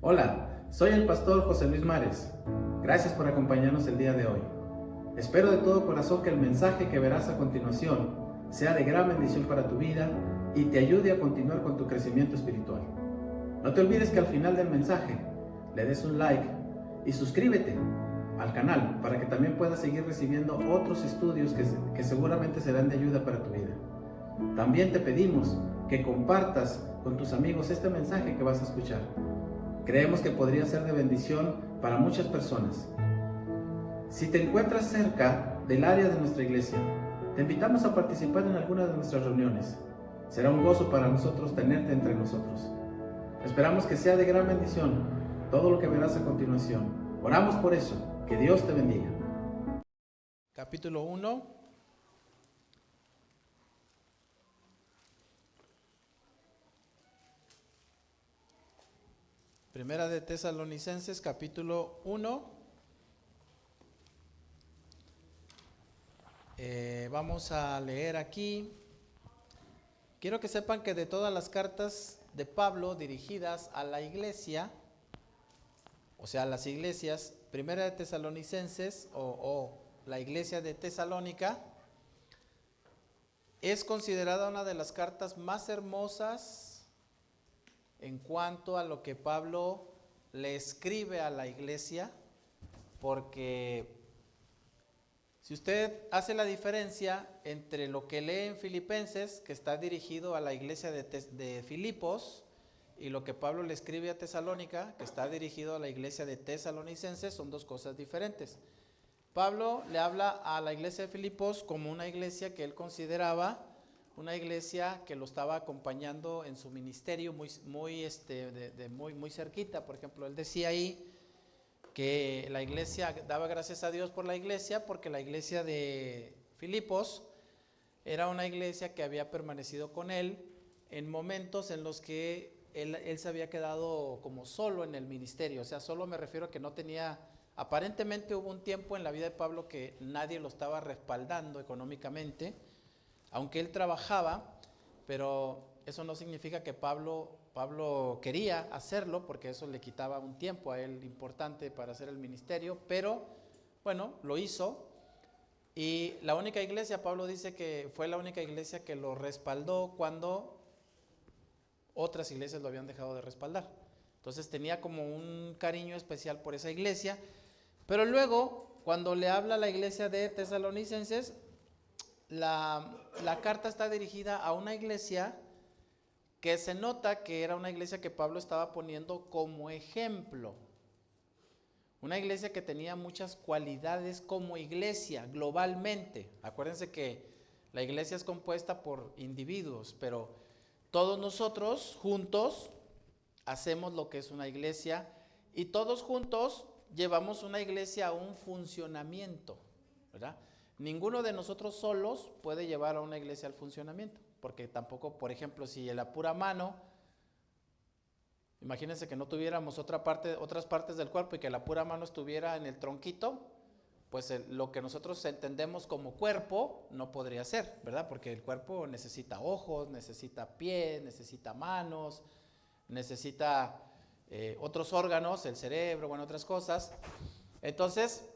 Hola, soy el pastor José Luis Mares. Gracias por acompañarnos el día de hoy. Espero de todo corazón que el mensaje que verás a continuación sea de gran bendición para tu vida y te ayude a continuar con tu crecimiento espiritual. No te olvides que al final del mensaje le des un like y suscríbete al canal para que también puedas seguir recibiendo otros estudios que seguramente serán de ayuda para tu vida. También te pedimos que compartas con tus amigos este mensaje que vas a escuchar. Creemos que podría ser de bendición para muchas personas. Si te encuentras cerca del área de nuestra iglesia, te invitamos a participar en alguna de nuestras reuniones. Será un gozo para nosotros tenerte entre nosotros. Esperamos que sea de gran bendición todo lo que verás a continuación. Oramos por eso. Que Dios te bendiga. Capítulo 1. Primera de Tesalonicenses, capítulo 1. Vamos a leer aquí. Quiero que sepan que de todas las cartas de Pablo dirigidas a la iglesia, o sea, las iglesias, Primera de Tesalonicenses o la iglesia de Tesalónica, es considerada una de las cartas más hermosas en cuanto a lo que Pablo le escribe a la iglesia, porque si usted hace la diferencia entre lo que lee en Filipenses, que está dirigido a la iglesia de Filipos, y lo que Pablo le escribe a Tesalónica, que está dirigido a la iglesia de Tesalonicenses, son dos cosas diferentes. Pablo le habla a la iglesia de Filipos como una iglesia que él consideraba una iglesia que lo estaba acompañando en su ministerio muy cerquita. Por ejemplo, él decía ahí que la iglesia, daba gracias a Dios por la iglesia, porque la iglesia de Filipos era una iglesia que había permanecido con él en momentos en los que él se había quedado como solo en el ministerio. O sea, solo me refiero a que no tenía, aparentemente hubo un tiempo en la vida de Pablo que nadie lo estaba respaldando económicamente, aunque él trabajaba, pero eso no significa que Pablo quería hacerlo, porque eso le quitaba un tiempo a él importante para hacer el ministerio, pero bueno, lo hizo. Y la única iglesia, Pablo dice que fue la única iglesia que lo respaldó cuando otras iglesias lo habían dejado de respaldar. Entonces tenía como un cariño especial por esa iglesia. Pero luego, cuando le habla a la iglesia de Tesalonicenses, la carta está dirigida a una iglesia que se nota que era una iglesia que Pablo estaba poniendo como ejemplo. Una iglesia que tenía muchas cualidades como iglesia globalmente. Acuérdense que la iglesia es compuesta por individuos, pero todos nosotros juntos hacemos lo que es una iglesia y todos juntos llevamos una iglesia a un funcionamiento, ¿verdad? Ninguno de nosotros solos puede llevar a una iglesia al funcionamiento, porque tampoco, por ejemplo, si la pura mano, imagínense que no tuviéramos otras partes del cuerpo y que la pura mano estuviera en el tronquito, pues lo que nosotros entendemos como cuerpo no podría ser, ¿verdad? Porque el cuerpo necesita ojos, necesita pies, necesita manos, necesita otros órganos, el cerebro, bueno, otras cosas. Entonces,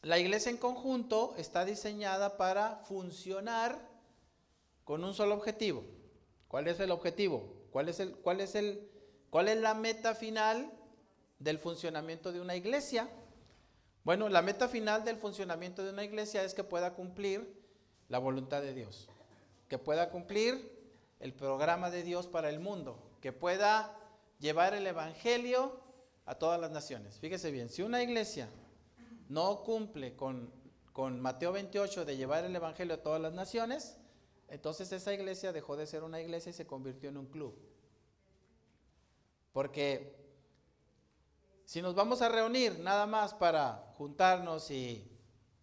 la iglesia en conjunto está diseñada para funcionar con un solo objetivo. ¿Cuál es el objetivo? ¿Cuál es la meta final del funcionamiento de una iglesia? Bueno, la meta final del funcionamiento de una iglesia es que pueda cumplir la voluntad de Dios, que pueda cumplir el programa de Dios para el mundo, que pueda llevar el evangelio a todas las naciones. Fíjese bien, si una iglesia no cumple con Mateo 28 de llevar el evangelio a todas las naciones, entonces esa iglesia dejó de ser una iglesia y se convirtió en un club. Porque si nos vamos a reunir nada más para juntarnos y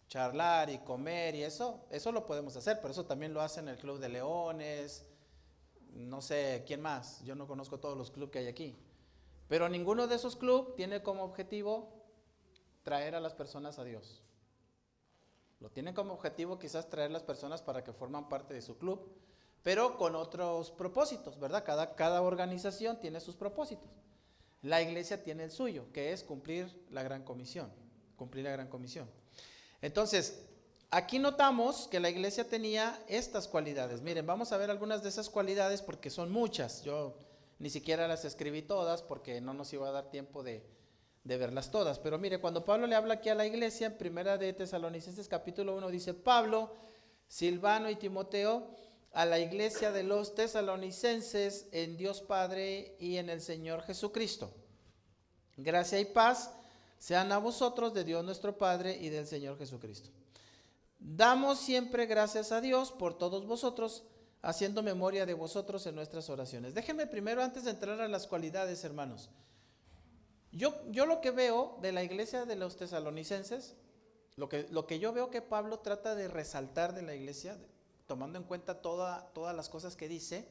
charlar y comer y eso lo podemos hacer, pero eso también lo hacen el Club de Leones, no sé quién más, yo no conozco todos los clubes que hay aquí. Pero ninguno de esos clubes tiene como objetivo traer a las personas a Dios. Lo tienen como objetivo quizás traer las personas para que forman parte de su club, pero con otros propósitos, ¿verdad? Cada organización tiene sus propósitos. La iglesia tiene el suyo, que es cumplir la gran comisión. Cumplir la gran comisión. Entonces, aquí notamos que la iglesia tenía estas cualidades. Miren, vamos a ver algunas de esas cualidades porque son muchas. Yo ni siquiera las escribí todas porque no nos iba a dar tiempo de verlas todas. Pero mire, cuando Pablo le habla aquí a la iglesia, en primera de Tesalonicenses capítulo 1, dice: Pablo, Silvano y Timoteo, a la iglesia de los tesalonicenses en Dios Padre y en el Señor Jesucristo. Gracia y paz sean a vosotros de Dios nuestro Padre y del Señor Jesucristo. Damos siempre gracias a Dios por todos vosotros, haciendo memoria de vosotros en nuestras oraciones. Déjenme primero, antes de entrar a las cualidades, hermanos, yo lo que veo de la iglesia de los tesalonicenses, lo que yo veo que Pablo trata de resaltar de la iglesia, tomando en cuenta todas las cosas que dice,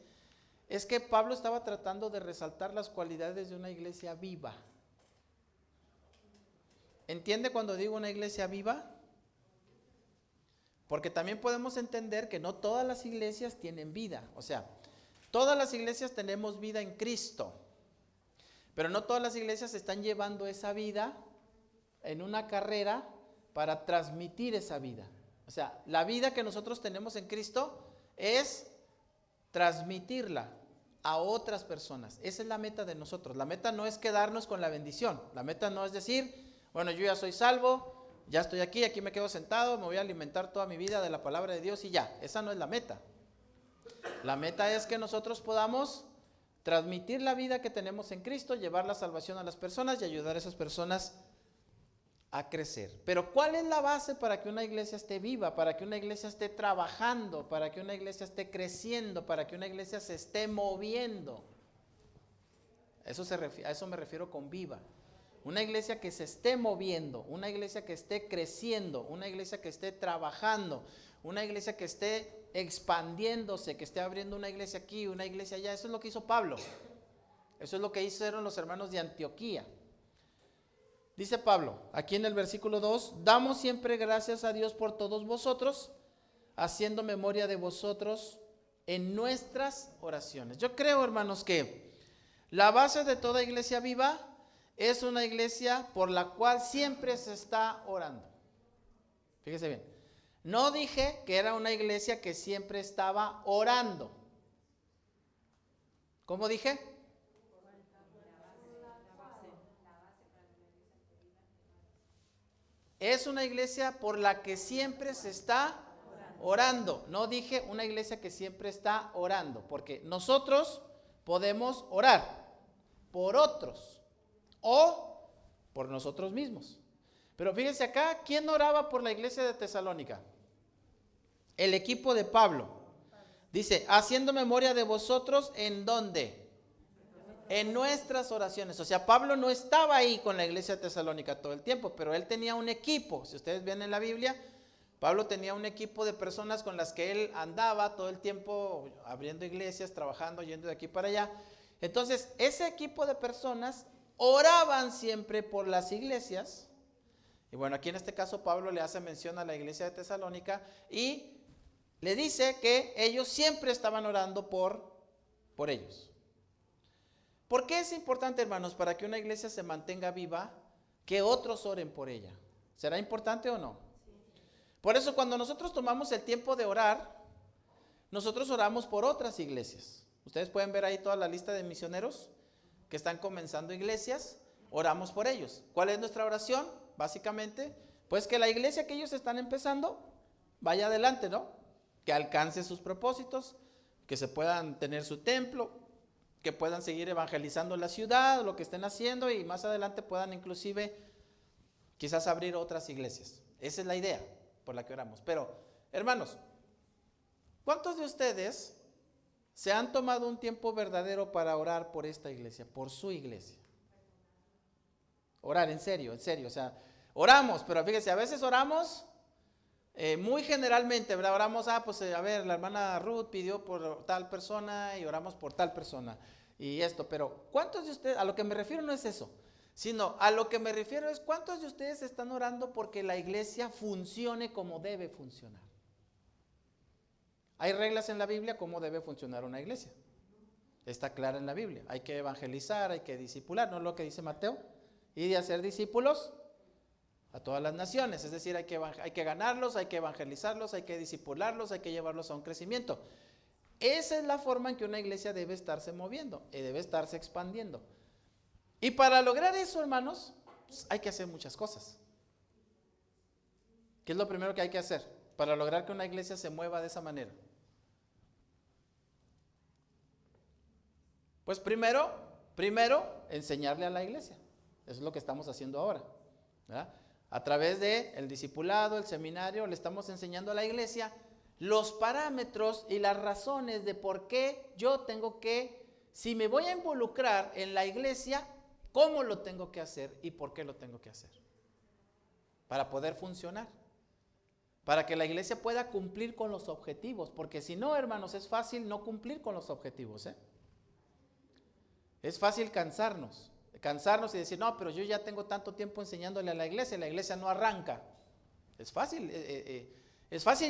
es que Pablo estaba tratando de resaltar las cualidades de una iglesia viva. ¿Entiende cuando digo una iglesia viva? Porque también podemos entender que no todas las iglesias tienen vida. O sea, todas las iglesias tenemos vida en Cristo, pero no todas las iglesias están llevando esa vida en una carrera para transmitir esa vida. O sea, la vida que nosotros tenemos en Cristo es transmitirla a otras personas. Esa es la meta de nosotros. La meta no es quedarnos con la bendición. La meta no es decir, bueno, yo ya soy salvo, ya estoy aquí me quedo sentado, me voy a alimentar toda mi vida de la palabra de Dios y ya. Esa no es la meta. La meta es que nosotros podamos transmitir la vida que tenemos en Cristo, llevar la salvación a las personas y ayudar a esas personas a crecer. Pero ¿cuál es la base para que una iglesia esté viva, para que una iglesia esté trabajando, para que una iglesia esté creciendo, para que una iglesia se esté moviendo? A eso me refiero con viva. Una iglesia que se esté moviendo, una iglesia que esté creciendo, una iglesia que esté trabajando, una iglesia que esté expandiéndose, que esté abriendo una iglesia aquí, una iglesia allá. Eso es lo que hizo Pablo. Eso es lo que hicieron los hermanos de Antioquía. Dice Pablo, aquí en el versículo 2, damos siempre gracias a Dios por todos vosotros, haciendo memoria de vosotros en nuestras oraciones. Yo creo, hermanos, que la base de toda iglesia viva es una iglesia por la cual siempre se está orando. Fíjese bien, no dije que era una iglesia que siempre estaba orando. ¿Cómo dije? Es una iglesia por la que siempre se está orando. No dije una iglesia que siempre está orando, porque nosotros podemos orar por otros o por nosotros mismos. Pero fíjense acá, ¿quién oraba por la iglesia de Tesalónica? El equipo de Pablo. Dice, haciendo memoria de vosotros, ¿en dónde? En nuestras oraciones. O sea, Pablo no estaba ahí con la iglesia de Tesalónica todo el tiempo, pero él tenía un equipo. Si ustedes ven en la Biblia, Pablo tenía un equipo de personas con las que él andaba todo el tiempo abriendo iglesias, trabajando, yendo de aquí para allá. Entonces, ese equipo de personas oraban siempre por las iglesias. Y bueno, aquí en este caso Pablo le hace mención a la iglesia de Tesalónica y le dice que ellos siempre estaban orando por ellos. ¿Por qué es importante, hermanos, para que una iglesia se mantenga viva, que otros oren por ella? ¿Será importante o no? Por eso cuando nosotros tomamos el tiempo de orar, nosotros oramos por otras iglesias. Ustedes pueden ver ahí toda la lista de misioneros que están comenzando iglesias, oramos por ellos. ¿Cuál es nuestra oración? Básicamente, pues que la iglesia que ellos están empezando vaya adelante, ¿no? Que alcance sus propósitos, que se puedan tener su templo, que puedan seguir evangelizando la ciudad, lo que estén haciendo y más adelante puedan inclusive quizás abrir otras iglesias. Esa es la idea por la que oramos. Pero, hermanos, ¿cuántos de ustedes se han tomado un tiempo verdadero para orar por esta iglesia, por su iglesia? Orar, en serio, o sea, oramos, pero fíjese, a veces oramos muy generalmente, ¿verdad? Oramos, pues a ver, la hermana Ruth pidió por tal persona y oramos por tal persona y esto, pero ¿cuántos de ustedes, a lo que me refiero no es eso, sino a lo que me refiero es cuántos de ustedes están orando porque la iglesia funcione como debe funcionar? Hay reglas en la Biblia cómo debe funcionar una iglesia. Está clara en la Biblia. Hay que evangelizar, hay que discipular, ¿no es lo que dice Mateo? Y de hacer discípulos a todas las naciones. Es decir, hay que ganarlos, hay que evangelizarlos, hay que discipularlos, hay que llevarlos a un crecimiento. Esa es la forma en que una iglesia debe estarse moviendo y debe estarse expandiendo. Y para lograr eso, hermanos, pues hay que hacer muchas cosas. ¿Qué es lo primero que hay que hacer para lograr que una iglesia se mueva de esa manera? Pues primero, enseñarle a la iglesia. Eso es lo que estamos haciendo ahora, ¿verdad? A través del discipulado, el seminario, le estamos enseñando a la iglesia los parámetros y las razones de por qué yo tengo que, si me voy a involucrar en la iglesia, cómo lo tengo que hacer y por qué lo tengo que hacer. Para poder funcionar. Para que la iglesia pueda cumplir con los objetivos. Porque si no, hermanos, es fácil no cumplir con los objetivos, ¿eh? Es fácil cansarnos y decir, no, pero yo ya tengo tanto tiempo enseñándole a la iglesia no arranca. Es fácil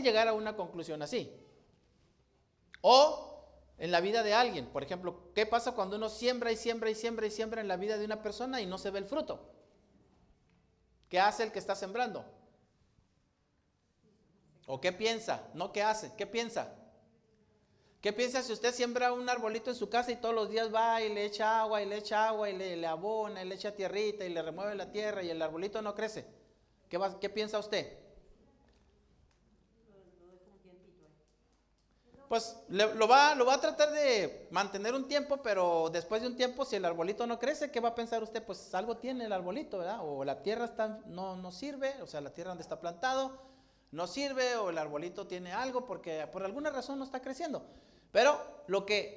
llegar a una conclusión así. O en la vida de alguien, por ejemplo, ¿qué pasa cuando uno siembra y siembra y siembra y siembra en la vida de una persona y no se ve el fruto? ¿Qué hace el que está sembrando? ¿O qué piensa? No, ¿qué hace? ¿Qué piensa? ¿Qué piensa si usted siembra un arbolito en su casa y todos los días va y le echa agua y le echa agua y le abona y le echa tierrita y le remueve la tierra y el arbolito no crece? ¿Qué piensa usted? Pues lo va a tratar de mantener un tiempo, pero después de un tiempo, si el arbolito no crece, ¿qué va a pensar usted? Pues algo tiene el arbolito, ¿verdad? O la tierra no sirve, o sea, la tierra donde está plantado no sirve, o el arbolito tiene algo porque por alguna razón no está creciendo. Pero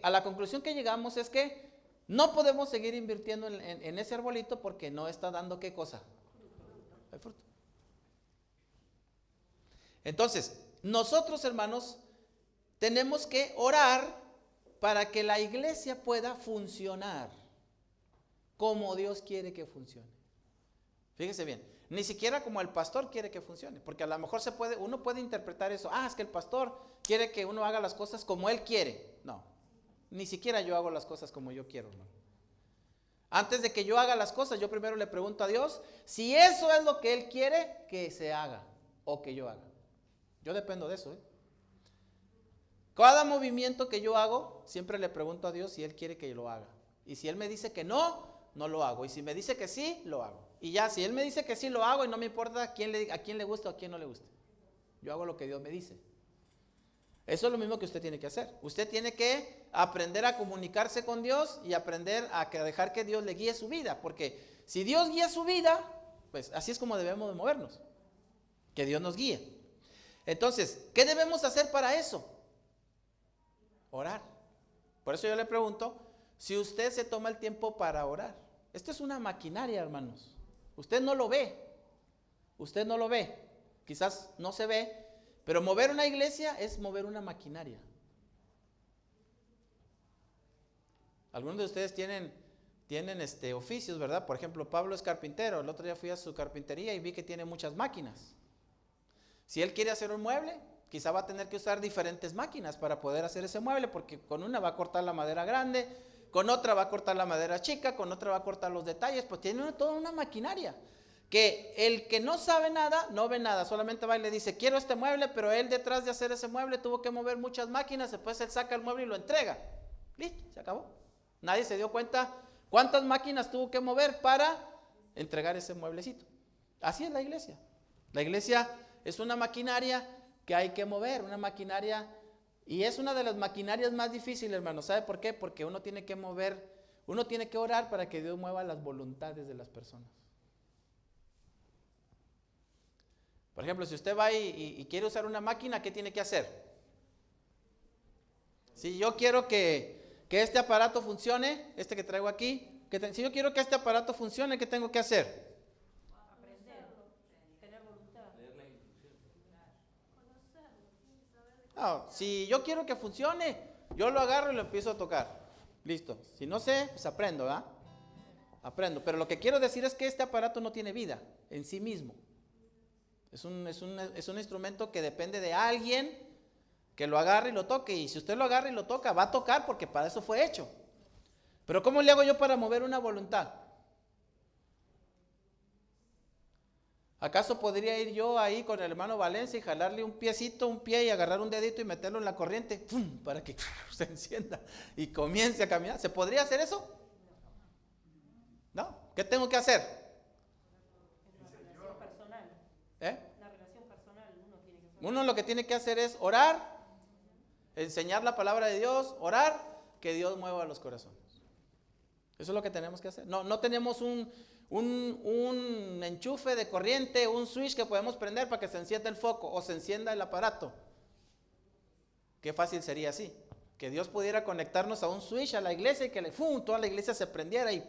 a la conclusión que llegamos es que no podemos seguir invirtiendo en ese arbolito porque no está dando ¿qué cosa? El fruto. Entonces, nosotros, hermanos, tenemos que orar para que la iglesia pueda funcionar como Dios quiere que funcione. Fíjese bien, ni siquiera como el pastor quiere que funcione, porque a lo mejor uno puede interpretar eso. Es que el pastor quiere que uno haga las cosas como él quiere. No, ni siquiera yo hago las cosas como yo quiero, hermano. Antes de que yo haga las cosas, yo primero le pregunto a Dios si eso es lo que Él quiere que se haga o que yo haga. Yo dependo de eso, ¿eh? Cada movimiento que yo hago, siempre le pregunto a Dios si Él quiere que lo haga. Y si Él me dice que no, no lo hago. Y si me dice que sí, lo hago. Y ya, si Él me dice que sí, lo hago y no me importa a quién le gusta o a quién no le guste. Yo hago lo que Dios me dice. Eso es lo mismo que usted tiene que hacer. Usted tiene que aprender a comunicarse con Dios y aprender a dejar que Dios le guíe su vida. Porque si Dios guía su vida, pues así es como debemos de movernos. Que Dios nos guíe. Entonces, ¿qué debemos hacer para eso? Orar. Por eso yo le pregunto si usted se toma el tiempo para orar. Esto es una maquinaria, hermanos. Usted no lo ve. Usted no lo ve. Quizás no se ve. Pero mover una iglesia es mover una maquinaria. Algunos de ustedes tienen oficios, ¿verdad? Por ejemplo, Pablo es carpintero. El otro día fui a su carpintería y vi que tiene muchas máquinas. Si él quiere hacer un mueble, quizá va a tener que usar diferentes máquinas para poder hacer ese mueble, porque con una va a cortar la madera grande, con otra va a cortar la madera chica, con otra va a cortar los detalles, pues tiene toda una maquinaria. Que el que no sabe nada, no ve nada, solamente va y le dice, quiero este mueble, pero él detrás de hacer ese mueble tuvo que mover muchas máquinas, después él saca el mueble y lo entrega. Listo, se acabó. Nadie se dio cuenta cuántas máquinas tuvo que mover para entregar ese mueblecito. Así es la iglesia. La iglesia es una maquinaria que hay que mover, una maquinaria, y es una de las maquinarias más difíciles, hermano. ¿Sabe por qué? Porque uno tiene que orar para que Dios mueva las voluntades de las personas. Por ejemplo, si usted va y quiere usar una máquina, ¿qué tiene que hacer? Si yo quiero que este aparato funcione, este que traigo aquí, si yo quiero que este aparato funcione, ¿qué tengo que hacer? Aprenderlo, tener voluntad. No, si yo quiero que funcione, yo lo agarro y lo empiezo a tocar. Listo. Si no sé, pues aprendo, ¿verdad? Aprendo. Pero lo que quiero decir es que este aparato no tiene vida en sí mismo. Es un instrumento que depende de alguien que lo agarre y lo toque. Y si usted lo agarra y lo toca, va a tocar porque para eso fue hecho. Pero ¿cómo le hago yo para mover una voluntad? ¿Acaso podría ir yo ahí con el hermano Valencia y jalarle un pie y agarrar un dedito y meterlo en la corriente? ¡Pum! Para que se encienda y comience a caminar. ¿Se podría hacer eso? ¿No? ¿Qué tengo que hacer? La relación personal. ¿Eh? La relación personal uno tiene que hacer. Uno lo que tiene que hacer es orar, enseñar la palabra de Dios, orar, que Dios mueva los corazones. Eso es lo que tenemos que hacer. No tenemos un enchufe de corriente, un switch que podemos prender para que se encienda el foco o se encienda el aparato. Qué fácil sería así. Que Dios pudiera conectarnos a un switch a la iglesia y que toda la iglesia se prendiera y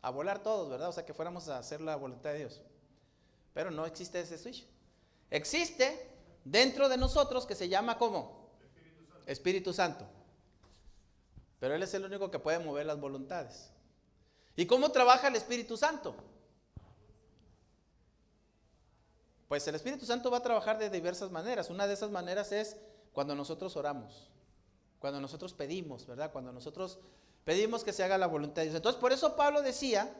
a volar todos, ¿verdad? O sea, que fuéramos a hacer la voluntad de Dios. Pero no existe ese switch. Existe dentro de nosotros que se llama ¿cómo? Espíritu Santo. Pero Él es el único que puede mover las voluntades. ¿Y cómo trabaja el Espíritu Santo? Pues el Espíritu Santo va a trabajar de diversas maneras. Una de esas maneras es cuando nosotros oramos, cuando nosotros pedimos, ¿verdad? Cuando nosotros pedimos que se haga la voluntad de Dios. Entonces, por eso Pablo decía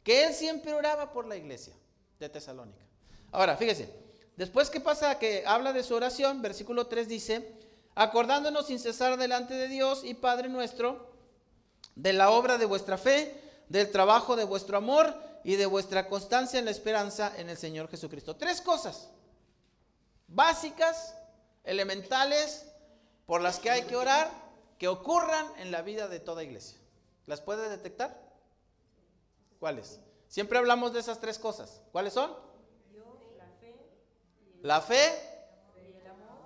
que él siempre oraba por la iglesia de Tesalónica. Ahora, fíjese, después que pasa que habla de su oración, versículo 3 dice: acordándonos sin cesar delante de Dios y Padre nuestro, de la obra de vuestra fe, del trabajo de vuestro amor y de vuestra constancia en la esperanza en el Señor Jesucristo. 3 cosas básicas, elementales, por las que hay que orar, que ocurran en la vida de toda iglesia. ¿Las puede detectar? ¿Cuáles? Siempre hablamos de esas 3 cosas. ¿Cuáles son? Dios, La fe,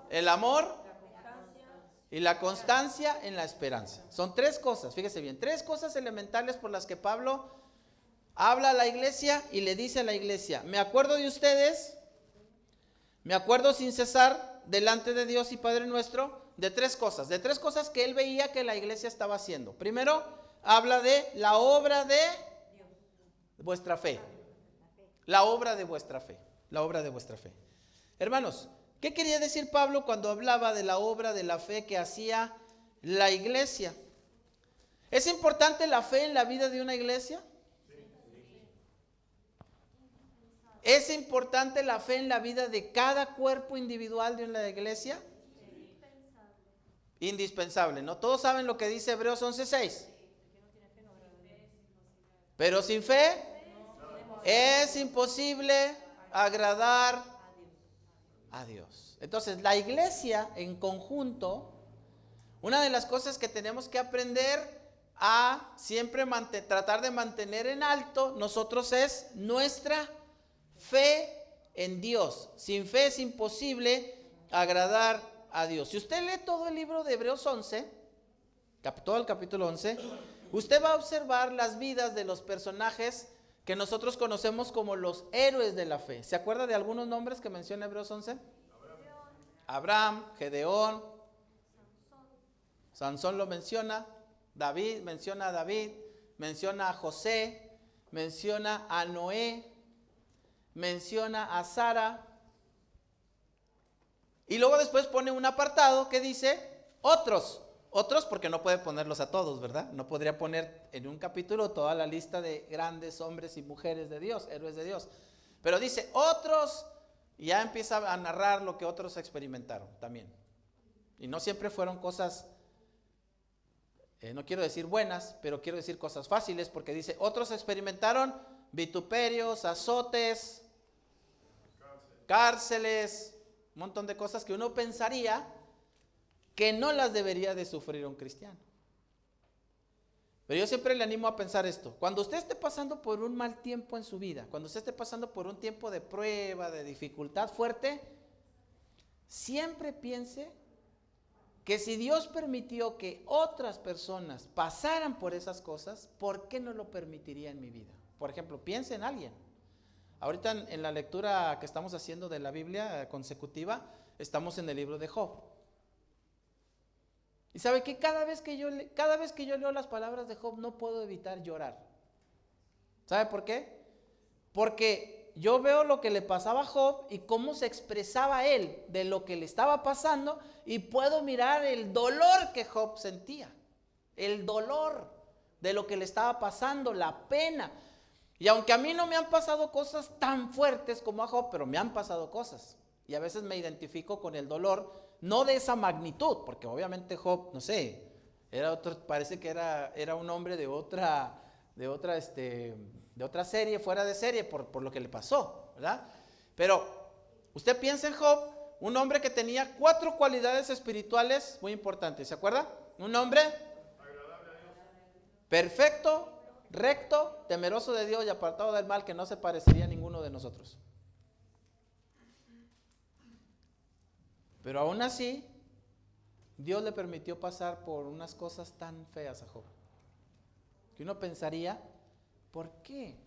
el amor la constancia. y la constancia en la esperanza. Son 3 cosas, fíjese bien, 3 cosas elementales por las que Pablo habla a la iglesia y le dice a la iglesia: me acuerdo de ustedes, me acuerdo sin cesar delante de Dios y Padre nuestro de 3 cosas que él veía que la iglesia estaba haciendo. Primero, habla de la obra de vuestra fe. La obra de vuestra fe. La obra de vuestra fe. Hermanos, ¿qué quería decir Pablo cuando hablaba de la obra de la fe que hacía la iglesia? ¿Es importante la fe en la vida de una iglesia? ¿Es importante la fe en la vida de cada cuerpo individual de una iglesia? Indispensable, ¿no? Todos saben lo que dice Hebreos 11:6. Pero sin fe es imposible agradar a Dios. Entonces, la iglesia en conjunto, una de las cosas que tenemos que aprender a siempre tratar de mantener en alto nosotros es nuestra fe en Dios. Sin fe es imposible agradar a Dios. Si usted lee todo el libro de Hebreos 11, todo el capítulo 11, usted va a observar las vidas de los personajes que nosotros conocemos como los héroes de la fe. ¿Se acuerda de algunos nombres que menciona Hebreos 11? Abraham, Gedeón, Sansón lo menciona, David menciona a David, menciona a José, menciona a Noé, menciona a Sara. Y luego después pone un apartado que dice otros porque no puede ponerlos a todos, ¿verdad? No podría poner en un capítulo toda la lista de grandes hombres y mujeres de Dios, héroes de Dios. Pero dice otros y ya empieza a narrar lo que otros experimentaron también. Y no siempre fueron cosas, no quiero decir buenas, pero quiero decir cosas fáciles, porque dice otros experimentaron vituperios, azotes, cárceles, un montón de cosas que uno pensaría que no las debería de sufrir un cristiano. Pero yo siempre le animo a pensar esto: cuando usted esté pasando por un mal tiempo en su vida, cuando usted esté pasando por un tiempo de prueba, de dificultad fuerte, siempre piense que si Dios permitió que otras personas pasaran por esas cosas, ¿por qué no lo permitiría en mi vida? Por ejemplo, piense en alguien. Ahorita en la lectura que estamos haciendo de la Biblia consecutiva, estamos en el libro de Job. Y sabe que cada vez que yo leo las palabras de Job no puedo evitar llorar. ¿Sabe por qué? Porque yo veo lo que le pasaba a Job y cómo se expresaba él de lo que le estaba pasando, y puedo mirar el dolor que Job sentía. el dolor de lo que le estaba pasando, la pena. Y aunque a mí no me han pasado cosas tan fuertes como a Job, pero me han pasado cosas. Y a veces me identifico con el dolor, no de esa magnitud, porque obviamente Job, no sé, era otro, parece que era un hombre de otra serie, fuera de serie, por lo que le pasó, ¿verdad? Pero usted piensa en Job, un hombre que tenía 4 cualidades espirituales muy importantes, ¿se acuerda? Un hombre perfecto, recto, temeroso de Dios y apartado del mal, que no se parecería a ninguno de nosotros. Pero aún así, Dios le permitió pasar por unas cosas tan feas a Job, que uno pensaría, ¿por qué?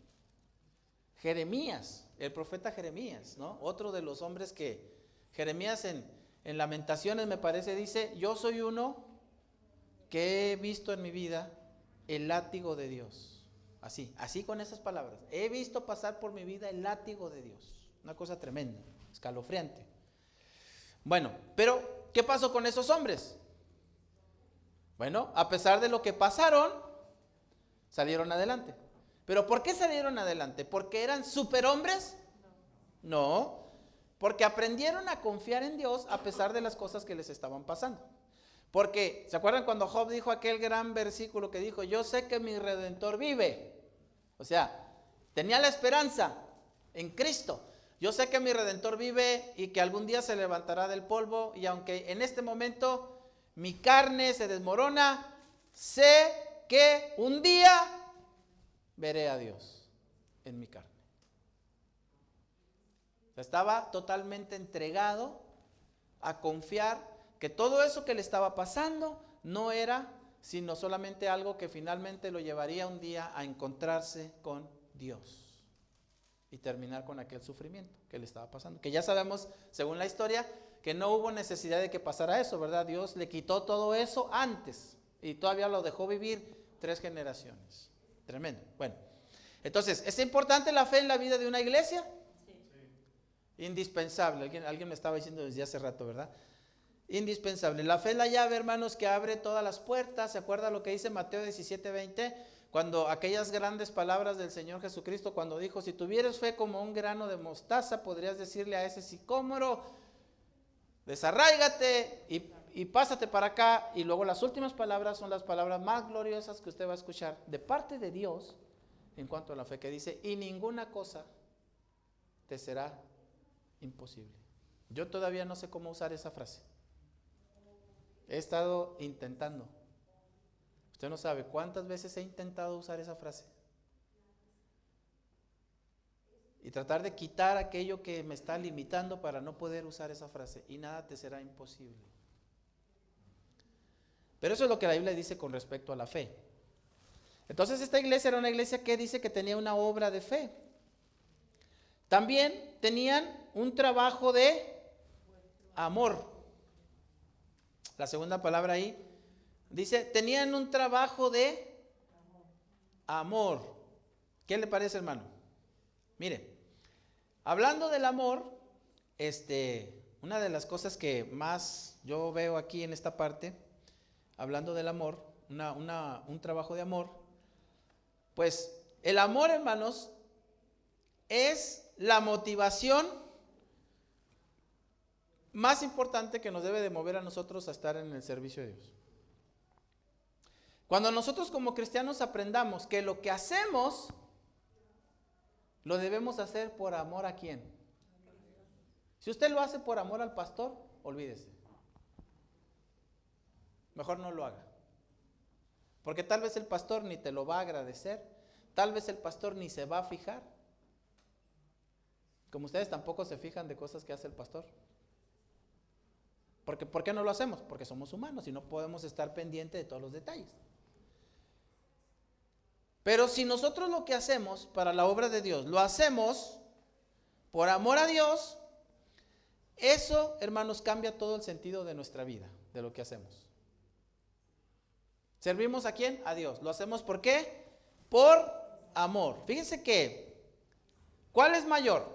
Jeremías, el profeta Jeremías, ¿no? Otro de los hombres que, Jeremías en Lamentaciones me parece dice, yo soy uno que he visto en mi vida el látigo de Dios. Así con esas palabras. He visto pasar por mi vida el látigo de Dios. Una cosa tremenda, escalofriante. Bueno, pero ¿qué pasó con esos hombres? Bueno, a pesar de lo que pasaron, salieron adelante. ¿Pero por qué salieron adelante? ¿Porque eran superhombres? No, porque aprendieron a confiar en Dios a pesar de las cosas que les estaban pasando. Porque, ¿se acuerdan cuando Job dijo aquel gran versículo que dijo, yo sé que mi Redentor vive? O sea, tenía la esperanza en Cristo. Yo sé que mi Redentor vive y que algún día se levantará del polvo, y aunque en este momento mi carne se desmorona, sé que un día veré a Dios en mi carne. Estaba totalmente entregado a confiar que todo eso que le estaba pasando no era sino solamente algo que finalmente lo llevaría un día a encontrarse con Dios y terminar con aquel sufrimiento que le estaba pasando. Que ya sabemos, según la historia, que no hubo necesidad de que pasara eso, ¿verdad? Dios le quitó todo eso antes y todavía lo dejó vivir 3 generaciones. Tremendo. Bueno, entonces, ¿es importante la fe en la vida de una iglesia? Sí. Indispensable. Alguien me estaba diciendo desde hace rato, ¿verdad? Indispensable. La fe es la llave, hermanos, que abre todas las puertas. ¿Se acuerda lo que dice Mateo 17:20? Cuando aquellas grandes palabras del Señor Jesucristo, cuando dijo, si tuvieras fe como un grano de mostaza, podrías decirle a ese sicómoro, desarráigate y pásate para acá. Y luego las últimas palabras son las palabras más gloriosas que usted va a escuchar de parte de Dios en cuanto a la fe, que dice, y ninguna cosa te será imposible. Yo todavía no sé cómo usar esa frase. He estado intentando. Usted no sabe cuántas veces he intentado usar esa frase. Y tratar de quitar aquello que me está limitando para no poder usar esa frase. Y nada te será imposible. Pero eso es lo que la Biblia dice con respecto a la fe. Entonces esta iglesia era una iglesia que dice que tenía una obra de fe. También tenían un trabajo de amor. La segunda palabra ahí dice, tenían un trabajo de amor. ¿Qué le parece, hermano? Mire, hablando del amor, una de las cosas que más yo veo aquí en esta parte, hablando del amor, un trabajo de amor, pues el amor, hermanos, es la motivación más importante que nos debe de mover a nosotros a estar en el servicio de Dios. Cuando nosotros como cristianos aprendamos que lo que hacemos lo debemos hacer por amor a ¿quién? Si usted lo hace por amor al pastor, olvídese. Mejor no lo haga. Porque tal vez el pastor ni te lo va a agradecer, tal vez el pastor ni se va a fijar. Como ustedes tampoco se fijan de cosas que hace el pastor. Porque, ¿por qué no lo hacemos? Porque somos humanos y no podemos estar pendientes de todos los detalles. Pero si nosotros lo que hacemos para la obra de Dios, lo hacemos por amor a Dios, eso, hermanos, cambia todo el sentido de nuestra vida, de lo que hacemos. ¿Servimos a quién? A Dios. ¿Lo hacemos por qué? Por amor. Fíjense que, ¿cuál es mayor?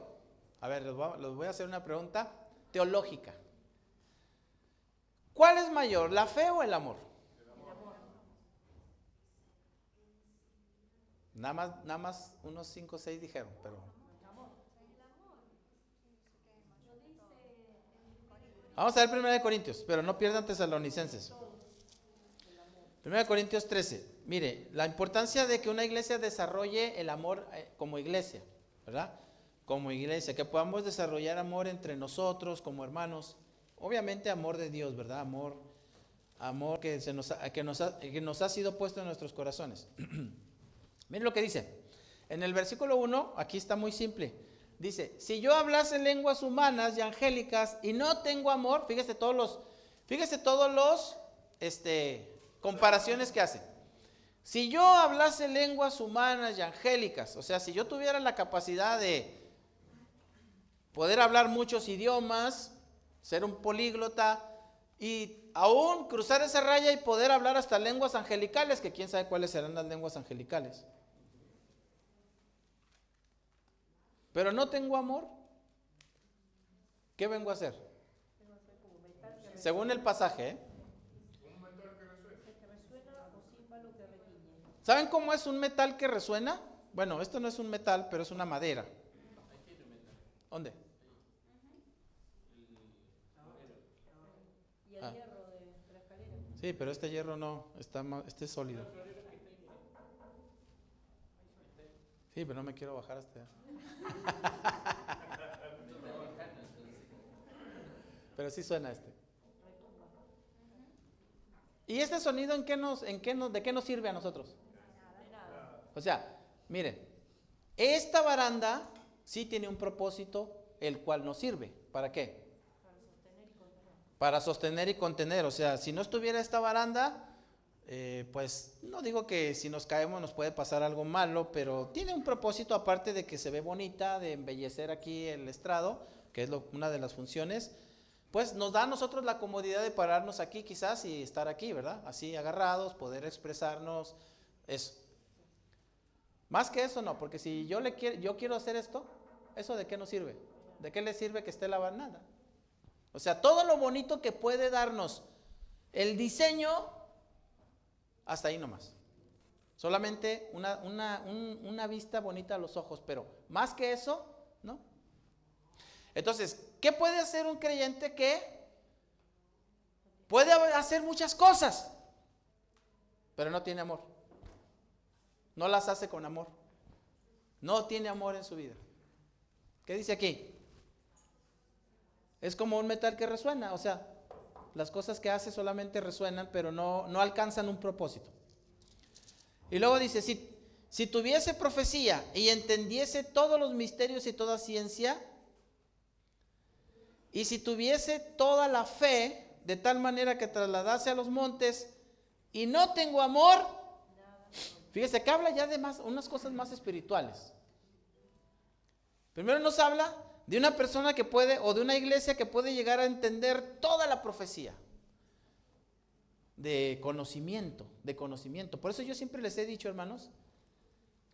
A ver, les voy a hacer una pregunta teológica. ¿Cuál es mayor, la fe o el amor? Nada más unos 5 o 6 dijeron, pero... Vamos a ver 1 Corintios, pero no pierdan Tesalonicenses. 1 Corintios 13. Mire, la importancia de que una iglesia desarrolle el amor como iglesia, ¿verdad? Como iglesia, que podamos desarrollar amor entre nosotros como hermanos. Obviamente amor de Dios, ¿verdad? Amor que nos ha sido puesto en nuestros corazones. Miren lo que dice. En el versículo 1, aquí está muy simple. Dice, si yo hablase lenguas humanas y angélicas y no tengo amor, fíjese todos los comparaciones que hace. Si yo hablase lenguas humanas y angélicas, o sea, si yo tuviera la capacidad de poder hablar muchos idiomas, ser un políglota y aún cruzar esa raya y poder hablar hasta lenguas angelicales, que quién sabe cuáles serán las lenguas angelicales. Pero no tengo amor, ¿qué vengo a hacer? Según el pasaje, ¿saben cómo es un metal que resuena? Bueno, esto no es un metal, pero es una madera. ¿Dónde? Y el hierro de la escalera. Sí, pero este hierro no, este es sólido. Sí, pero no me quiero bajar hasta allá. Pero sí suena este. ¿Y este sonido de qué nos sirve a nosotros? O sea, miren, esta baranda sí tiene un propósito, el cual nos sirve. ¿Para qué? Para sostener y contener. O sea, si no estuviera esta baranda, pues no digo que si nos caemos nos puede pasar algo malo, pero tiene un propósito aparte de que se ve bonita, de embellecer aquí el estrado, que es una de las funciones. Pues nos da a nosotros la comodidad de pararnos aquí quizás y estar aquí, ¿verdad? Así agarrados, poder expresarnos, eso. Más que eso no, porque si yo quiero hacer esto, ¿eso de qué nos sirve? ¿De qué le sirve que esté la baranda? O sea, todo lo bonito que puede darnos el diseño, hasta ahí nomás. Solamente una vista bonita a los ojos, pero más que eso, ¿no? Entonces, ¿qué puede hacer un creyente que puede hacer muchas cosas, pero no tiene amor? No las hace con amor. No tiene amor en su vida. ¿Qué dice aquí? Es como un metal que resuena, o sea, las cosas que hace solamente resuenan, pero no alcanzan un propósito. Y luego dice, si tuviese profecía y entendiese todos los misterios y toda ciencia, y si tuviese toda la fe, de tal manera que trasladase a los montes, y no tengo amor, fíjese que habla ya de unas cosas más espirituales. Primero nos habla de una persona que puede, o de una iglesia que puede llegar a entender toda la profecía. De conocimiento. Por eso yo siempre les he dicho, hermanos,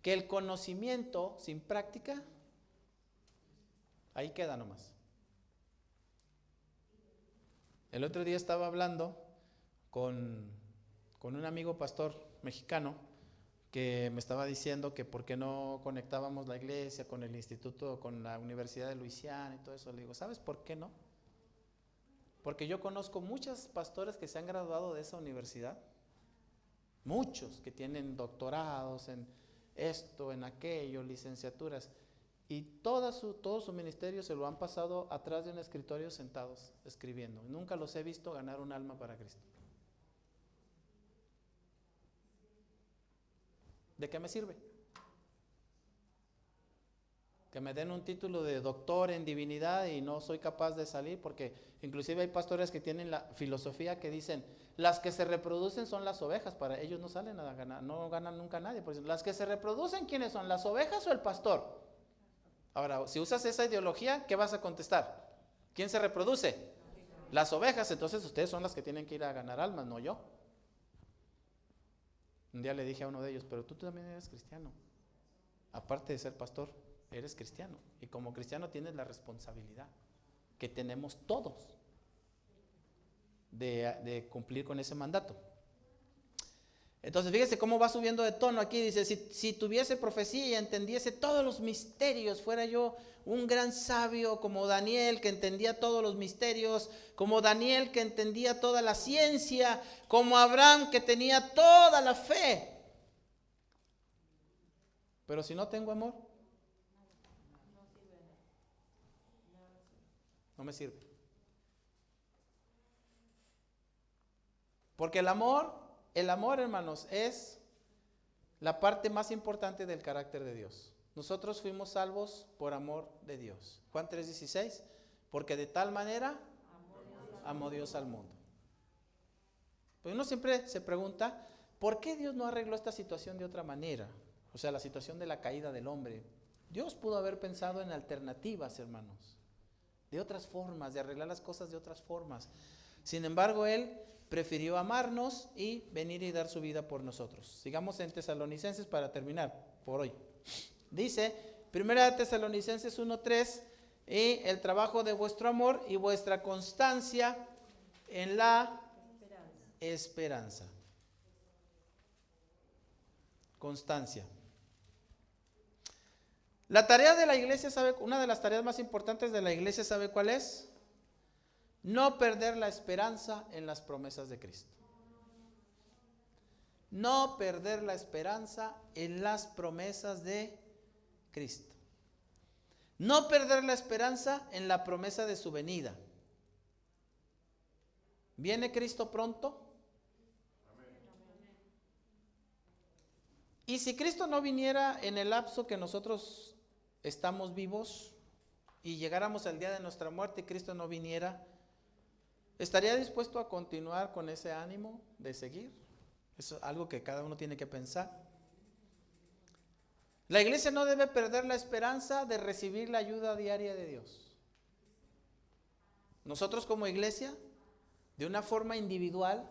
que el conocimiento sin práctica, ahí queda nomás. El otro día estaba hablando con un amigo pastor mexicano que me estaba diciendo que por qué no conectábamos la iglesia con el instituto, con la Universidad de Luisiana y todo eso. Le digo, ¿sabes por qué no? Porque yo conozco muchos pastores que se han graduado de esa universidad, muchos que tienen doctorados en esto, en aquello, licenciaturas, y todo su ministerio se lo han pasado atrás de un escritorio sentados escribiendo. Nunca los he visto ganar un alma para Cristo. ¿De qué me sirve? Que me den un título de doctor en divinidad y no soy capaz de salir, porque inclusive hay pastores que tienen la filosofía que dicen, las que se reproducen son las ovejas, para ellos no salen a ganar, no ganan nunca nadie. Por eso, las que se reproducen, ¿quiénes son? ¿Las ovejas o el pastor? Ahora, si usas esa ideología, ¿qué vas a contestar? ¿Quién se reproduce? Las ovejas. Entonces ustedes son las que tienen que ir a ganar almas, no yo. Un día le dije a uno de ellos, pero tú también eres cristiano, aparte de ser pastor, eres cristiano, y como cristiano tienes la responsabilidad que tenemos todos de cumplir con ese mandato. Entonces fíjese cómo va subiendo de tono aquí. Dice, si tuviese profecía y entendiese todos los misterios, fuera yo un gran sabio como Daniel que entendía todos los misterios, como Daniel que entendía toda la ciencia, como Abraham que tenía toda la fe. Pero si no tengo amor, no me sirve. Porque el amor, hermanos, es la parte más importante del carácter de Dios. Nosotros fuimos salvos por amor de Dios. Juan 3:16, porque de tal manera amó Dios al mundo. Pues uno siempre se pregunta, ¿por qué Dios no arregló esta situación de otra manera? O sea, la situación de la caída del hombre. Dios pudo haber pensado en alternativas, hermanos, de otras formas, de arreglar las cosas de otras formas. Sin embargo, Él prefirió amarnos y venir y dar su vida por nosotros. Sigamos en Tesalonicenses para terminar por hoy. Dice, 1 Tesalonicenses 1:3, y el trabajo de vuestro amor y vuestra constancia en la esperanza. Constancia. La tarea de la iglesia, una de las tareas más importantes de la iglesia, ¿sabe cuál es? No perder la esperanza en las promesas de Cristo. No perder la esperanza en las promesas de Cristo. No perder la esperanza en la promesa de su venida. ¿Viene Cristo pronto? Y si Cristo no viniera en el lapso que nosotros estamos vivos y llegáramos al día de nuestra muerte y Cristo no viniera, ¿estaría dispuesto a continuar con ese ánimo de seguir? Eso es algo que cada uno tiene que pensar. La iglesia no debe perder la esperanza de recibir la ayuda diaria de Dios. Nosotros como iglesia, de una forma individual,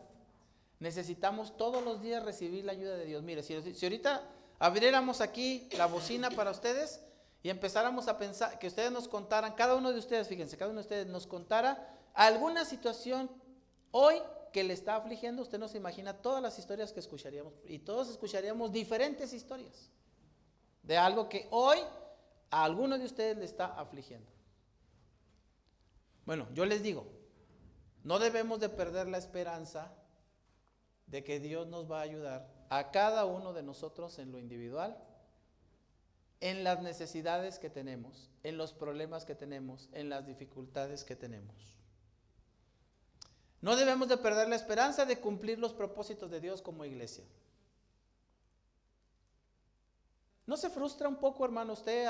necesitamos todos los días recibir la ayuda de Dios. Mire, si ahorita abriéramos aquí la bocina para ustedes y empezáramos a pensar, que ustedes nos contaran, cada uno de ustedes, fíjense, cada uno de ustedes nos contara alguna situación hoy que le está afligiendo, usted no se imagina todas las historias que escucharíamos, y todos escucharíamos diferentes historias de algo que hoy a alguno de ustedes le está afligiendo. Bueno, yo les digo, no debemos de perder la esperanza de que Dios nos va a ayudar a cada uno de nosotros en lo individual, en las necesidades que tenemos, en los problemas que tenemos, en las dificultades que tenemos. No debemos de perder la esperanza de cumplir los propósitos de Dios como iglesia. ¿No se frustra un poco, hermano, usted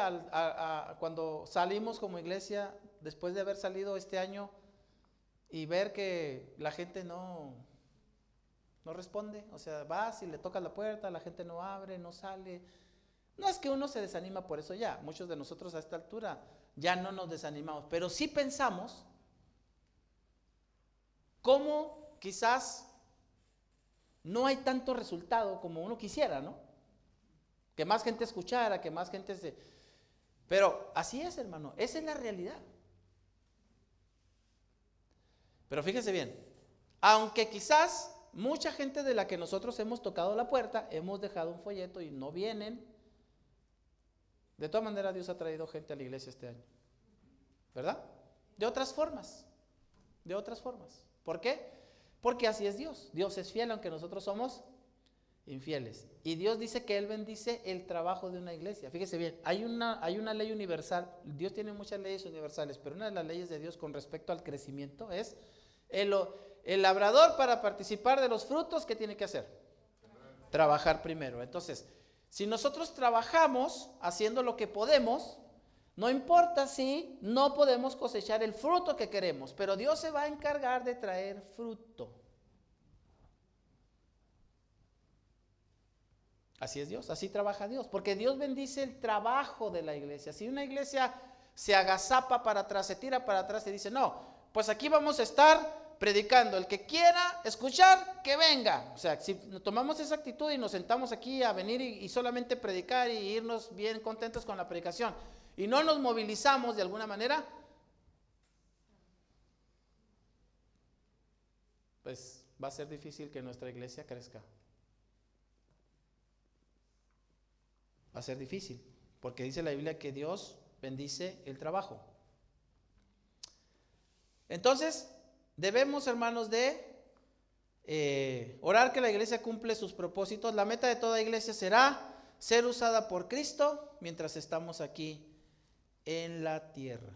cuando salimos como iglesia, después de haber salido este año, y ver que la gente no responde? O sea, vas y le tocas la puerta, la gente no abre, no sale. No es que uno se desanima por eso ya. Muchos de nosotros a esta altura ya no nos desanimamos, pero sí pensamos cómo quizás no hay tanto resultado como uno quisiera, ¿no? Que más gente escuchara, que más gente se... Pero así es, hermano, esa es la realidad. Pero fíjese bien, aunque quizás mucha gente de la que nosotros hemos tocado la puerta, hemos dejado un folleto y no vienen, de todas maneras Dios ha traído gente a la iglesia este año, ¿verdad? De otras formas, de otras formas. ¿Por qué? Porque así es Dios. Dios es fiel aunque nosotros somos infieles. Y Dios dice que Él bendice el trabajo de una iglesia. Fíjese bien, hay una ley universal. Dios tiene muchas leyes universales, pero una de las leyes de Dios con respecto al crecimiento es el labrador, para participar de los frutos, ¿qué tiene que hacer? Trabajar primero. Entonces, si nosotros trabajamos haciendo lo que podemos, no importa si no podemos cosechar el fruto que queremos, pero Dios se va a encargar de traer fruto. Así es Dios, así trabaja Dios, porque Dios bendice el trabajo de la iglesia. Si una iglesia se agazapa para atrás, se tira para atrás y dice, no, pues aquí vamos a estar predicando, el que quiera escuchar, que venga. O sea, si tomamos esa actitud y nos sentamos aquí a venir y solamente predicar y irnos bien contentos con la predicación, y no nos movilizamos de alguna manera, pues va a ser difícil que nuestra iglesia crezca. Va a ser difícil, porque dice la Biblia que Dios bendice el trabajo. Entonces, debemos, hermanos, de orar que la iglesia cumple sus propósitos. La meta de toda iglesia será ser usada por Cristo mientras estamos aquí en la tierra.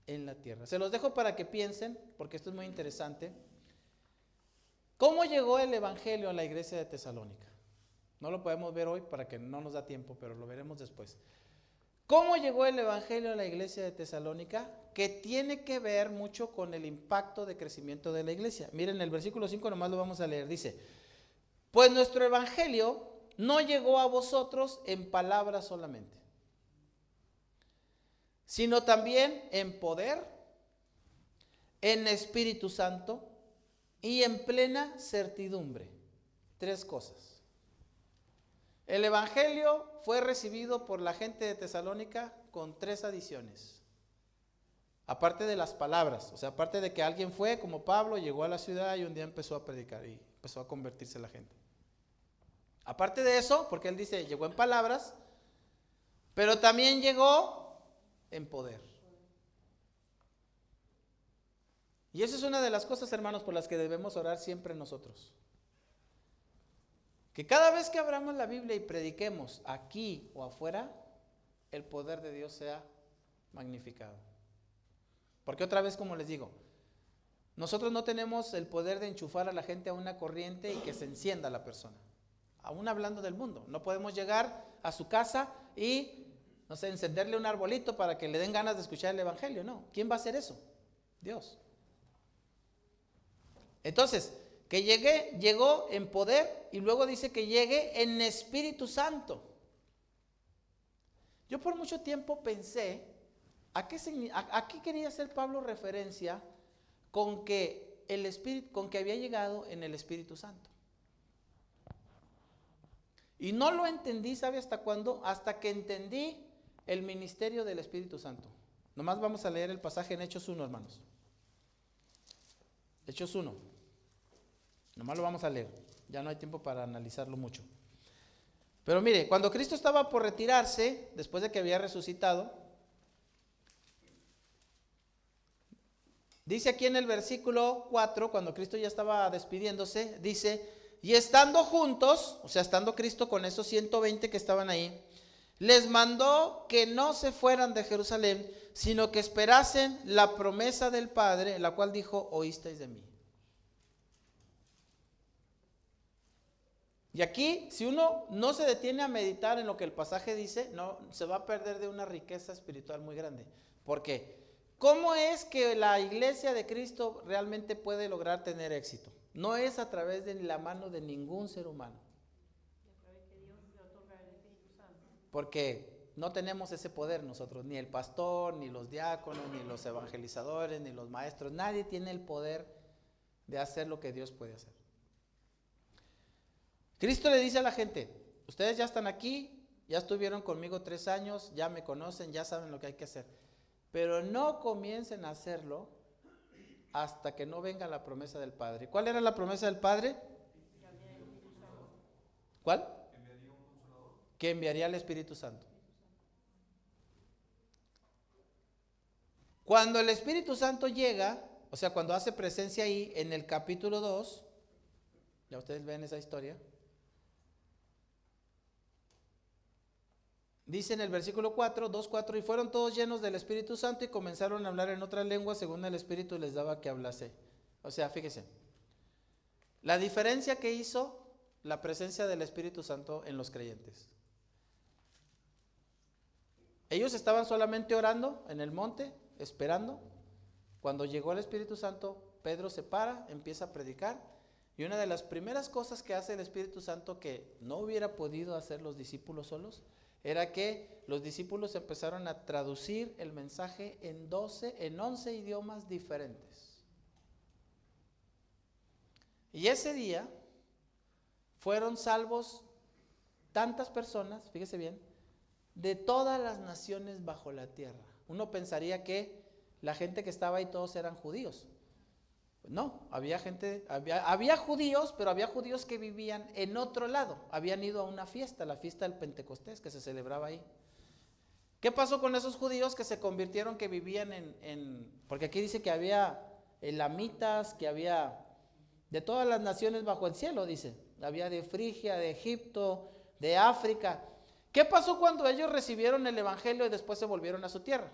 En la tierra. Se los dejo para que piensen, porque esto es muy interesante. ¿Cómo llegó el evangelio a la iglesia de Tesalónica? No lo podemos ver hoy para que no nos da tiempo, pero lo veremos después. ¿Cómo llegó el evangelio a la iglesia de Tesalónica? Que tiene que ver mucho con el impacto de crecimiento de la iglesia. Miren, el versículo 5 nomás lo vamos a leer. Dice, pues nuestro evangelio no llegó a vosotros en palabras solamente, sino también en poder, en Espíritu Santo y en plena certidumbre. 3 cosas. El evangelio fue recibido por la gente de Tesalónica con 3 adiciones. Aparte de las palabras, o sea, aparte de que alguien fue como Pablo, llegó a la ciudad y un día empezó a predicar y empezó a convertirse la gente. Aparte de eso, porque él dice, llegó en palabras, pero también llegó en poder. Y esa es una de las cosas, hermanos, por las que debemos orar siempre nosotros. Que cada vez que abramos la Biblia y prediquemos aquí o afuera, el poder de Dios sea magnificado. Porque otra vez, como les digo, nosotros no tenemos el poder de enchufar a la gente a una corriente y que se encienda la persona. Aún hablando del mundo, no podemos llegar a su casa y, no sé, encenderle un arbolito para que le den ganas de escuchar el evangelio. No, ¿quién va a hacer eso? Dios. Entonces, que llegó en poder y luego dice que llegue en Espíritu Santo. Yo por mucho tiempo pensé, ¿a qué quería hacer Pablo referencia con que había llegado en el Espíritu Santo? Y no lo entendí, ¿sabe hasta cuándo? Hasta que entendí el ministerio del Espíritu Santo. Nomás vamos a leer el pasaje en Hechos 1, hermanos. Hechos 1. Nomás lo vamos a leer. Ya no hay tiempo para analizarlo mucho. Pero mire, cuando Cristo estaba por retirarse, después de que había resucitado, dice aquí en el versículo 4, cuando Cristo ya estaba despidiéndose, dice, y estando juntos, o sea, estando Cristo con esos 120 que estaban ahí, les mandó que no se fueran de Jerusalén, sino que esperasen la promesa del Padre, la cual dijo, oísteis de mí. Y aquí, si uno no se detiene a meditar en lo que el pasaje dice, no, se va a perder de una riqueza espiritual muy grande. ¿Por qué? ¿Cómo es que la iglesia de Cristo realmente puede lograr tener éxito? No es a través de la mano de ningún ser humano. A través que Dios le otorga el Espíritu Santo. Porque no tenemos ese poder nosotros, ni el pastor, ni los diáconos, ni los evangelizadores, ni los maestros. Nadie tiene el poder de hacer lo que Dios puede hacer. Cristo le dice a la gente, ustedes ya están aquí, ya estuvieron conmigo 3 años, ya me conocen, ya saben lo que hay que hacer. Pero no comiencen a hacerlo hasta que no venga la promesa del Padre. ¿Cuál era la promesa del Padre? ¿Cuál? Que enviaría al Espíritu Santo. Cuando el Espíritu Santo llega, o sea, cuando hace presencia ahí en el capítulo 2, ya ustedes ven esa historia, dice en el versículo 4, 2:4, y fueron todos llenos del Espíritu Santo y comenzaron a hablar en otras lenguas según el Espíritu les daba que hablase. O sea, fíjese, la diferencia que hizo la presencia del Espíritu Santo en los creyentes. Ellos estaban solamente orando en el monte, esperando. Cuando llegó el Espíritu Santo, Pedro se para, empieza a predicar. Y una de las primeras cosas que hace el Espíritu Santo que no hubiera podido hacer los discípulos solos, era que los discípulos empezaron a traducir el mensaje en 11 idiomas diferentes. Y ese día fueron salvos tantas personas, fíjese bien, de todas las naciones bajo la tierra. Uno pensaría que la gente que estaba ahí todos eran judíos. No, había gente, había judíos, pero había judíos que vivían en otro lado. Habían ido a una fiesta, la fiesta del Pentecostés, que se celebraba ahí. ¿Qué pasó con esos judíos que se convirtieron, que vivían porque aquí dice que había elamitas, que había de todas las naciones bajo el cielo, dice. Había de Frigia, de Egipto, de África. ¿Qué pasó cuando ellos recibieron el evangelio y después se volvieron a su tierra?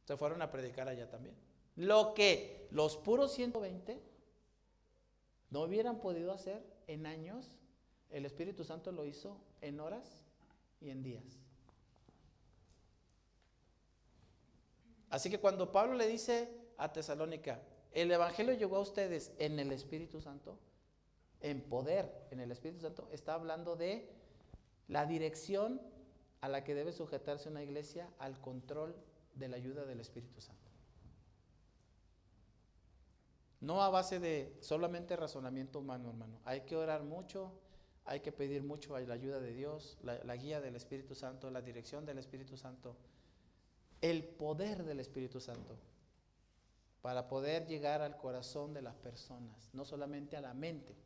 Se fueron a predicar allá también. Lo que los puros 120 no hubieran podido hacer en años, el Espíritu Santo lo hizo en horas y en días. Así que cuando Pablo le dice a Tesalónica, el evangelio llegó a ustedes en el Espíritu Santo, en poder, en el Espíritu Santo, está hablando de la dirección a la que debe sujetarse una iglesia al control de la ayuda del Espíritu Santo. No a base de solamente razonamiento humano, hermano. Hay que orar mucho, hay que pedir mucho a la ayuda de Dios, la guía del Espíritu Santo, la dirección del Espíritu Santo, el poder del Espíritu Santo, para poder llegar al corazón de las personas, no solamente a la mente.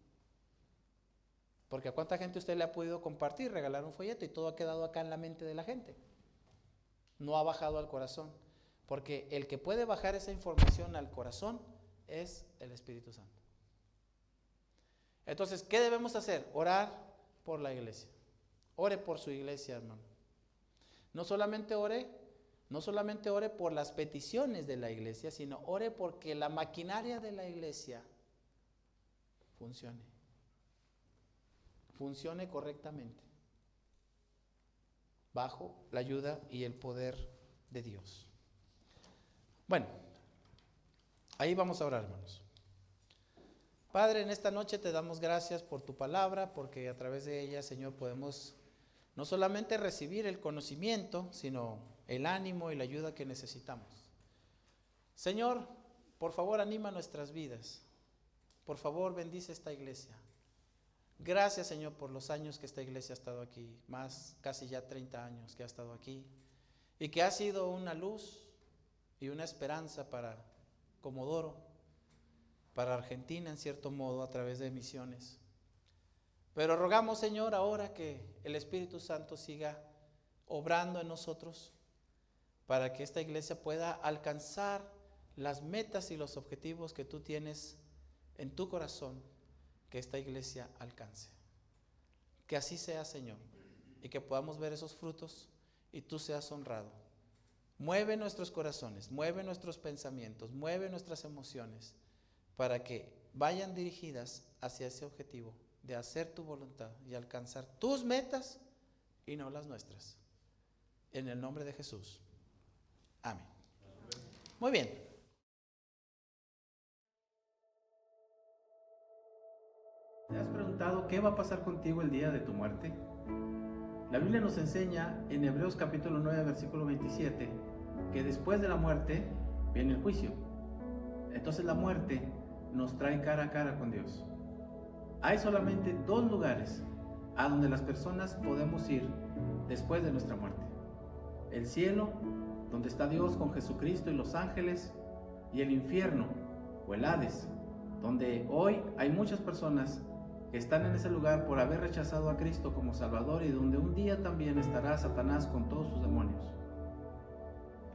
Porque a cuánta gente usted le ha podido compartir, regalar un folleto y todo ha quedado acá en la mente de la gente. No ha bajado al corazón, porque el que puede bajar esa información al corazón es el Espíritu Santo. Entonces, ¿qué debemos hacer? Orar por la iglesia. Ore por su iglesia, hermano. No solamente ore por las peticiones de la iglesia, sino ore porque la maquinaria de la iglesia funcione correctamente, bajo la ayuda y el poder de Dios. Bueno, ahí vamos a orar, hermanos. Padre, en esta noche te damos gracias por tu palabra, porque a través de ella, Señor, podemos no solamente recibir el conocimiento, sino el ánimo y la ayuda que necesitamos. Señor, por favor, anima nuestras vidas. Por favor, bendice esta iglesia. Gracias, Señor, por los años que esta iglesia ha estado aquí, más casi ya 30 años que ha estado aquí, y que ha sido una luz y una esperanza para Comodoro, para Argentina en cierto modo, a través de misiones. Pero rogamos, Señor, ahora que el Espíritu Santo siga obrando en nosotros, para que esta iglesia pueda alcanzar las metas y los objetivos que tú tienes en tu corazón, que esta iglesia alcance. Que así sea, Señor, y que podamos ver esos frutos y tú seas honrado. Mueve nuestros corazones, mueve nuestros pensamientos, mueve nuestras emociones, para que vayan dirigidas hacia ese objetivo de hacer tu voluntad y alcanzar tus metas y no las nuestras. En el nombre de Jesús. Amén. Muy bien. ¿Te has preguntado qué va a pasar contigo el día de tu muerte? La Biblia nos enseña en Hebreos capítulo 9, versículo 27, que después de la muerte viene el juicio. Entonces la muerte nos trae cara a cara con Dios. Hay solamente dos lugares a donde las personas podemos ir después de nuestra muerte. El cielo, donde está Dios con Jesucristo y los ángeles, y el infierno o el Hades, donde hoy hay muchas personas que están en ese lugar por haber rechazado a Cristo como Salvador, y donde un día también estará Satanás con todos sus demonios.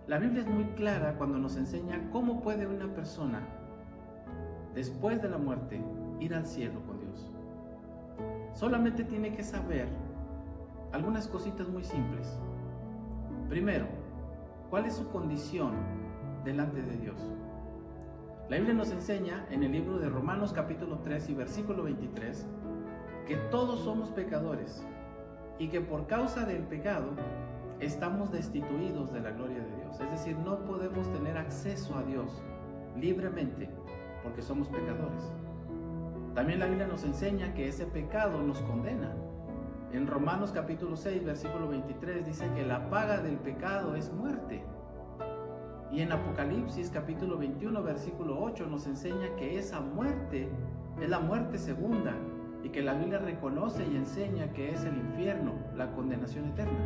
La Biblia es muy clara cuando nos enseña cómo puede una persona después de la muerte ir al cielo con Dios. Solamente tiene que saber algunas cositas muy simples. Primero, ¿cuál es su condición delante de Dios? La Biblia nos enseña en el libro de Romanos capítulo 3 y versículo 23 que todos somos pecadores y que por causa del pecado estamos destituidos de la gloria de Dios. Es decir, no podemos tener acceso a Dios libremente porque somos pecadores. También la Biblia nos enseña que ese pecado nos condena. En Romanos capítulo 6 versículo 23 dice que la paga del pecado es muerte. Y en Apocalipsis capítulo 21 versículo 8 nos enseña que esa muerte es la muerte segunda, y que la Biblia reconoce y enseña que es el infierno, la condenación eterna.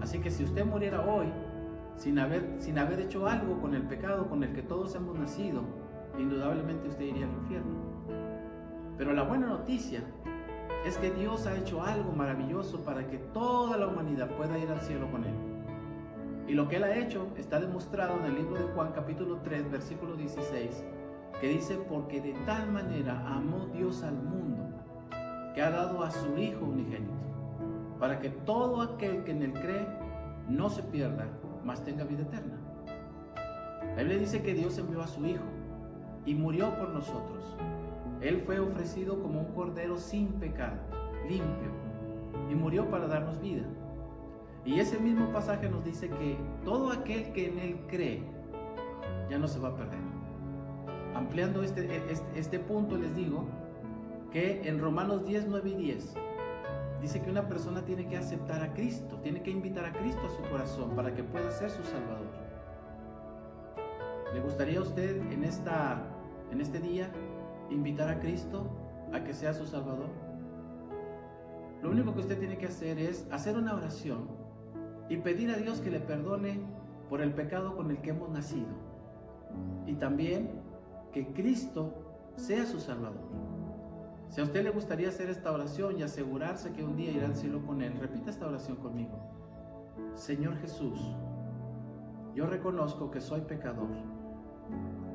Así que si usted muriera hoy, sin haber hecho algo con el pecado con el que todos hemos nacido, indudablemente usted iría al infierno. Pero la buena noticia es que Dios ha hecho algo maravilloso para que toda la humanidad pueda ir al cielo con Él. Y lo que Él ha hecho está demostrado en el libro de Juan capítulo 3 versículo 16, que dice: porque de tal manera amó Dios al mundo, que ha dado a su Hijo unigénito, para que todo aquel que en Él cree no se pierda, mas tenga vida eterna. La Biblia dice que Dios envió a su Hijo y murió por nosotros. Él fue ofrecido como un cordero sin pecado, limpio, y murió para darnos vida. Y ese mismo pasaje nos dice que todo aquel que en Él cree ya no se va a perder. Ampliando este punto, les digo que en Romanos 10, 9 y 10 dice que una persona tiene que aceptar a Cristo, tiene que invitar a Cristo a su corazón para que pueda ser su Salvador. ¿Le gustaría a usted en este día invitar a Cristo a que sea su Salvador? Lo único que usted tiene que hacer es hacer una oración y pedir a Dios que le perdone por el pecado con el que hemos nacido, y también que Cristo sea su Salvador. Si a usted le gustaría hacer esta oración y asegurarse que un día irá al cielo con Él, repita esta oración conmigo. Señor Jesús, yo reconozco que soy pecador.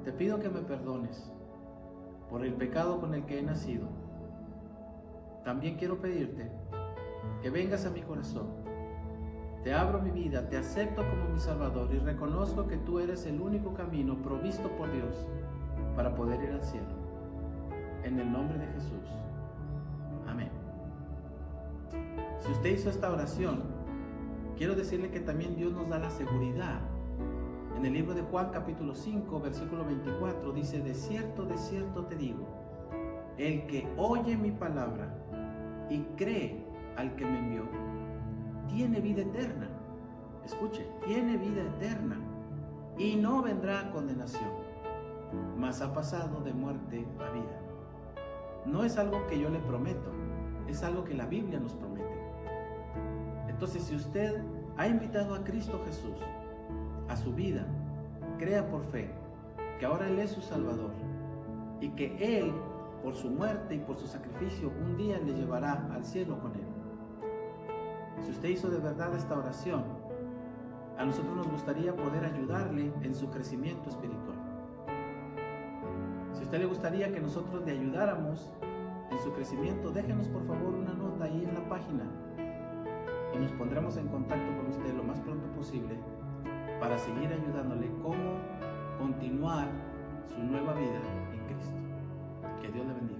Te pido que me perdones por el pecado con el que he nacido. También quiero pedirte que vengas a mi corazón. Te abro mi vida, te acepto como mi Salvador y reconozco que tú eres el único camino provisto por Dios para poder ir al cielo. En el nombre de Jesús. Amén. Si usted hizo esta oración, quiero decirle que también Dios nos da la seguridad. En el libro de Juan capítulo 5 versículo 24 dice: de cierto te digo, el que oye mi palabra y cree al que me envió, tiene vida eterna. Escuche, tiene vida eterna y no vendrá a condenación, mas ha pasado de muerte a vida. No es algo que yo le prometo, es algo que la Biblia nos promete. Entonces, si usted ha invitado a Cristo Jesús a su vida, crea por fe que ahora Él es su Salvador y que Él, por su muerte y por su sacrificio, un día le llevará al cielo con Él. Si usted hizo de verdad esta oración, a nosotros nos gustaría poder ayudarle en su crecimiento espiritual. Si a usted le gustaría que nosotros le ayudáramos en su crecimiento, déjenos por favor una nota ahí en la página y nos pondremos en contacto con usted lo más pronto posible para seguir ayudándole cómo continuar su nueva vida en Cristo. Que Dios le bendiga.